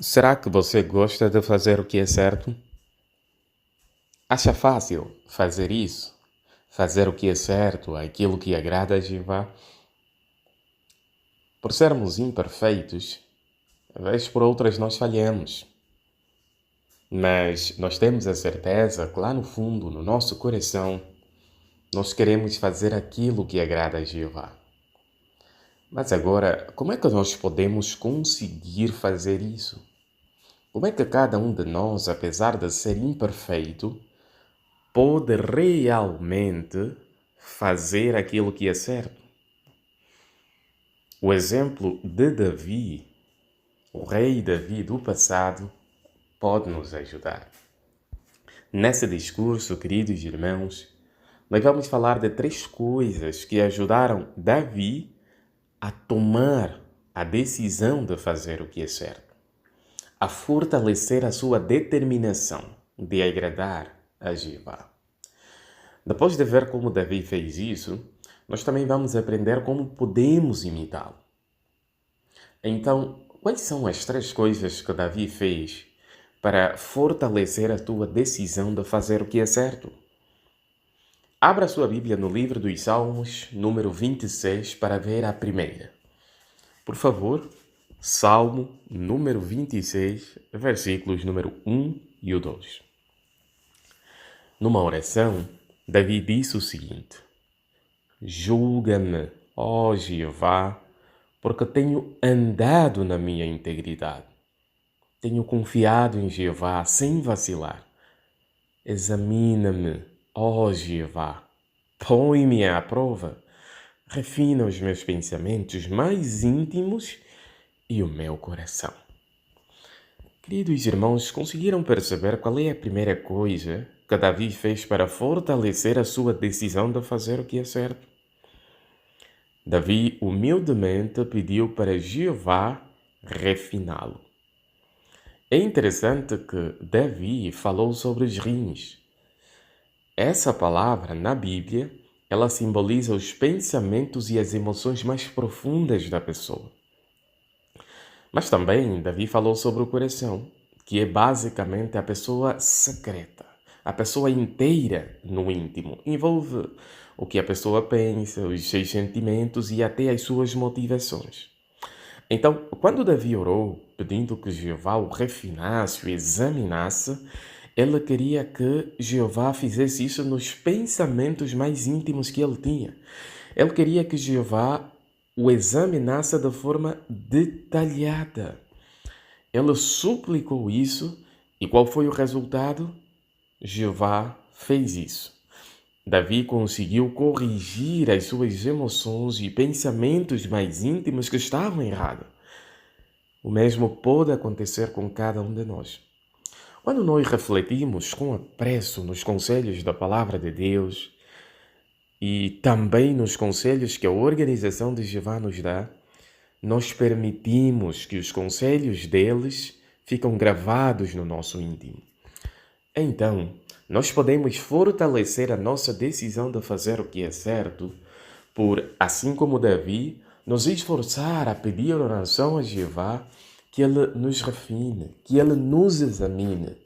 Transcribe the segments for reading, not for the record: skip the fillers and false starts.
Será que você gosta de fazer o que é certo? Acha fácil fazer isso? Fazer o que é certo, aquilo que agrada a Jeová? Por sermos imperfeitos, vez por outras nós falhamos. Mas nós temos a certeza que lá no fundo, no nosso coração, nós queremos fazer aquilo que agrada a Jeová. Mas agora, como é que nós podemos conseguir fazer isso? Como é que cada um de nós, apesar de ser imperfeito, pode realmente fazer aquilo que é certo? O exemplo de Davi, o rei Davi do passado, pode nos ajudar. Nesse discurso, queridos irmãos, nós vamos falar de três coisas que ajudaram Davi a tomar a decisão de fazer o que é certo, a fortalecer a sua determinação de agradar a Jeová. Depois de ver como Davi fez isso, nós também vamos aprender como podemos imitá-lo. Então, quais são as três coisas que Davi fez para fortalecer a tua decisão de fazer o que é certo? Abra sua Bíblia no livro dos Salmos, número 26, para ver a primeira. Por favor, Salmo número 26, versículos número 1 e o 2. Numa oração, Davi disse o seguinte: Julga-me, ó Jeová, porque tenho andado na minha integridade. Tenho confiado em Jeová sem vacilar. Examina-me, ó Jeová, põe-me à prova, refina os meus pensamentos mais íntimos e o meu coração. Queridos irmãos, conseguiram perceber qual é a primeira coisa que Davi fez para fortalecer a sua decisão de fazer o que é certo? Davi humildemente pediu para Jeová refiná-lo. É interessante que Davi falou sobre os rins. Essa palavra, na Bíblia, ela simboliza os pensamentos e as emoções mais profundas da pessoa. Mas também Davi falou sobre o coração, que é basicamente a pessoa secreta, a pessoa inteira no íntimo. Envolve o que a pessoa pensa, os seus sentimentos e até as suas motivações. Então, quando Davi orou, pedindo que Jeová o refinasse, o examinasse, ele queria que Jeová fizesse isso nos pensamentos mais íntimos que ele tinha. Ele queria que Jeová o examinasse de forma detalhada. Ele suplicou isso e qual foi o resultado? Jeová fez isso. Davi conseguiu corrigir as suas emoções e pensamentos mais íntimos que estavam errados. O mesmo pode acontecer com cada um de nós. Quando nós refletimos com apreço nos conselhos da Palavra de Deus e também nos conselhos que a organização de Jeová nos dá, nós permitimos que os conselhos deles ficam gravados no nosso íntimo. Então, nós podemos fortalecer a nossa decisão de fazer o que é certo por, assim como Davi, nos esforçar a pedir oração a Jeová que Ele nos refine, que Ele nos examine.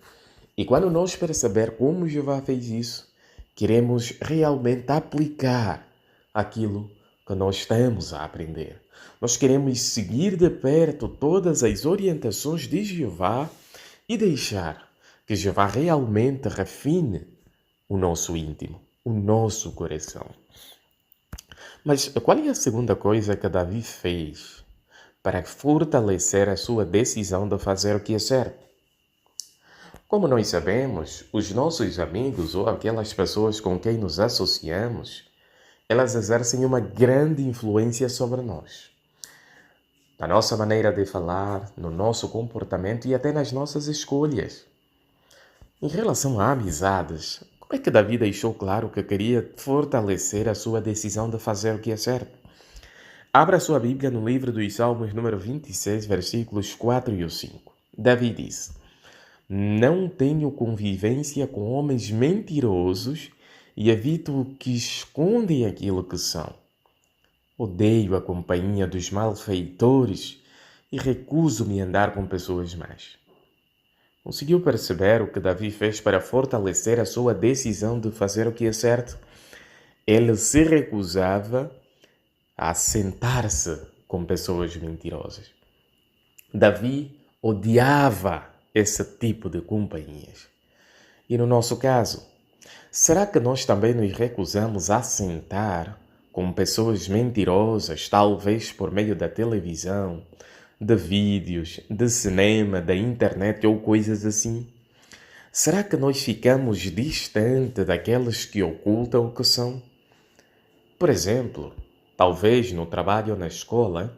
E quando nós perceber como Jeová fez isso, queremos realmente aplicar aquilo que nós estamos a aprender. Nós queremos seguir de perto todas as orientações de Jeová e deixar que Jeová realmente refine o nosso íntimo, o nosso coração. Mas qual é a segunda coisa que Davi fez para fortalecer a sua decisão de fazer o que é certo? Como nós sabemos, os nossos amigos ou aquelas pessoas com quem nos associamos, elas exercem uma grande influência sobre nós. Na nossa maneira de falar, no nosso comportamento e até nas nossas escolhas. Em relação a amizades, como é que Davi deixou claro que queria fortalecer a sua decisão de fazer o que é certo? Abra sua Bíblia no livro dos Salmos, número 26, versículos 4 e 5. Davi diz: Não tenho convivência com homens mentirosos e evito que escondem aquilo que são. Odeio a companhia dos malfeitores e recuso-me a andar com pessoas más. Conseguiu perceber o que Davi fez para fortalecer a sua decisão de fazer o que é certo? Ele se recusava a sentar-se com pessoas mentirosas. Davi odiava esse tipo de companhias. E no nosso caso, será que nós também nos recusamos a sentar com pessoas mentirosas, talvez por meio da televisão, de vídeos, de cinema, da internet ou coisas assim? Será que nós ficamos distante daqueles que ocultam o que são? Por exemplo, talvez no trabalho ou na escola,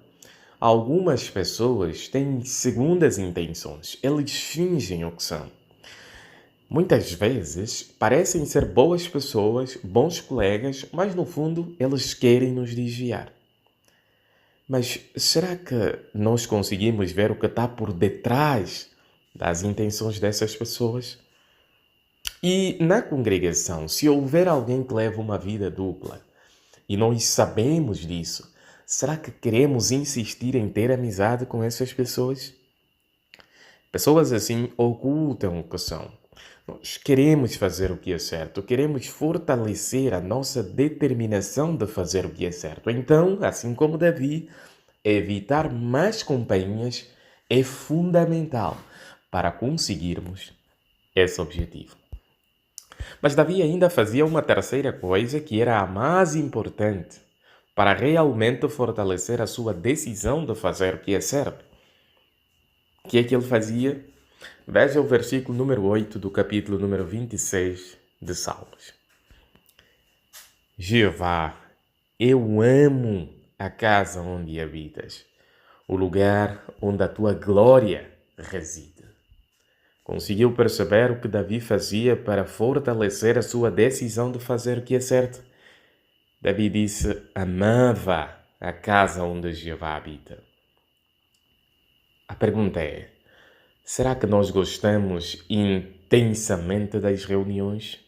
algumas pessoas têm segundas intenções. Eles fingem o que são. Muitas vezes parecem ser boas pessoas, bons colegas, mas no fundo eles querem nos desviar. Mas será que nós conseguimos ver o que está por detrás das intenções dessas pessoas? E na congregação, se houver alguém que leva uma vida dupla e nós sabemos disso, será que queremos insistir em ter amizade com essas pessoas? Pessoas assim ocultam o que são. Nós queremos fazer o que é certo, queremos fortalecer a nossa determinação de fazer o que é certo. Então, assim como Davi, evitar más companhias é fundamental para conseguirmos esse objetivo. Mas Davi ainda fazia uma terceira coisa que era a mais importante para realmente fortalecer a sua decisão de fazer o que é certo. O que é que ele fazia? Veja o versículo número 8 do capítulo número 26 de Salmos. Jeová, eu amo a casa onde habitas, o lugar onde a tua glória reside. Conseguiu perceber o que Davi fazia para fortalecer a sua decisão de fazer o que é certo? Davi disse: amava a casa onde Jeová habita. A pergunta é: será que nós gostamos intensamente das reuniões?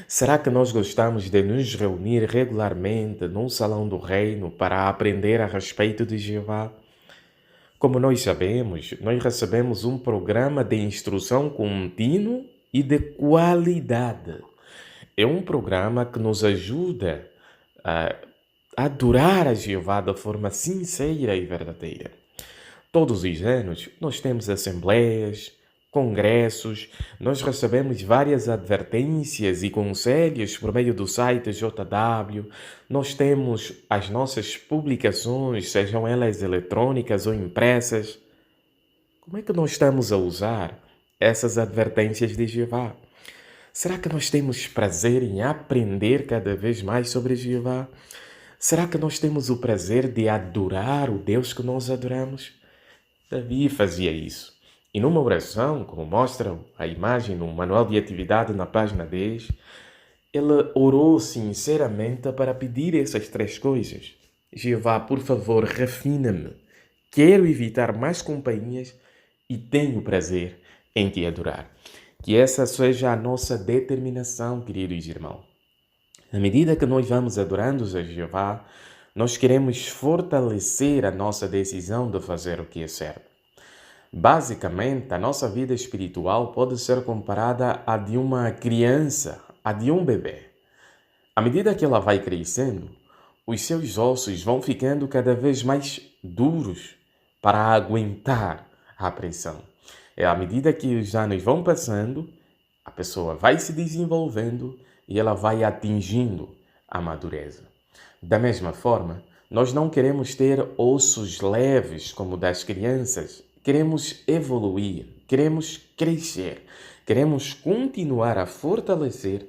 Será que nós gostamos de nos reunir regularmente num salão do reino para aprender a respeito de Jeová? Como nós sabemos, nós recebemos um programa de instrução contínuo e de qualidade. É um programa que nos ajuda a adorar a Jeová de forma sincera e verdadeira. Todos os anos nós temos assembleias, congressos, nós recebemos várias advertências e conselhos por meio do site JW, nós temos as nossas publicações, sejam elas eletrônicas ou impressas. Como é que nós estamos a usar essas advertências de Jeová? Será que nós temos prazer em aprender cada vez mais sobre Jeová? Será que nós temos o prazer de adorar o Deus que nós adoramos? Davi fazia isso. E numa oração, como mostra a imagem no manual de atividade na página 10, ele orou sinceramente para pedir essas três coisas. Jeová, por favor, refina-me. Quero evitar mais companhias e tenho prazer em te adorar. Que essa seja a nossa determinação, queridos irmãos. À medida que nós vamos adorando a Jeová, nós queremos fortalecer a nossa decisão de fazer o que é certo. Basicamente, a nossa vida espiritual pode ser comparada à de uma criança, à de um bebê. À medida que ela vai crescendo, os seus ossos vão ficando cada vez mais duros para aguentar a pressão. É à medida que os anos vão passando, a pessoa vai se desenvolvendo e ela vai atingindo a madureza. Da mesma forma, nós não queremos ter ossos leves como das crianças. Queremos evoluir, queremos crescer, queremos continuar a fortalecer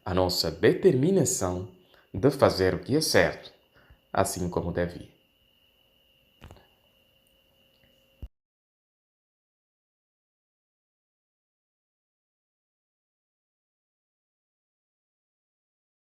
a nossa determinação de fazer o que é certo, assim como Davi.